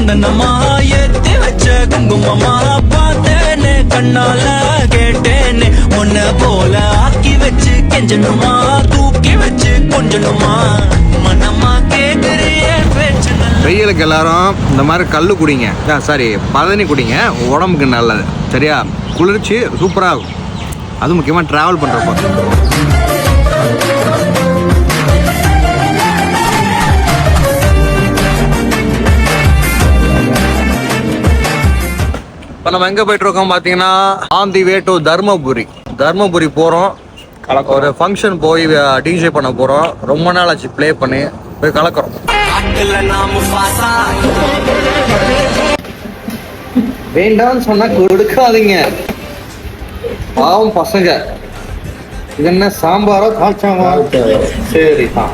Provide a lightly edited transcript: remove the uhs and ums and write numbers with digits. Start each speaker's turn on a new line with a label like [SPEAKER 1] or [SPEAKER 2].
[SPEAKER 1] சந்தனமா ஏத்தி வச்ச குங்குமமா பார்த்தேனே கண்ணால கேட்டேனே உன்ன போல ஆக்கி வச்சு கெஞ்சணுமா தூக்கி வச்சு கொஞ்சணுமா மனமா கேக்குறிய பேச்சு.
[SPEAKER 2] வெயிலுக்கு எல்லாரும் இந்த மாதிரி கல் குடிங்க, சாரி பதனி குடிங்க, உடம்புக்கு நல்லது சரியா, குளிர்ச்சி சூப்பராக இருக்கும். அது முக்கியமாக ட்ராவல் பண்ணுறப்போ. இப்போ நம்ம எங்கே போயிட்டு இருக்கோம் பார்த்தீங்கன்னா on the way to Dharmapuri போகிறோம். ஒரு ஃபங்க்ஷன் போய் டிஜே பண்ண போகிறோம். ரொம்ப நாள் ஆச்சு ப்ளே பண்ணி, போய் கலக்கிறோம். வேண்டாம்னு சொன்னா கொடுக்காதீங்க, பாவம் பசங்க. இது என்ன சாம்பாரோ தாழ்ச்சாமா? சரி தான்.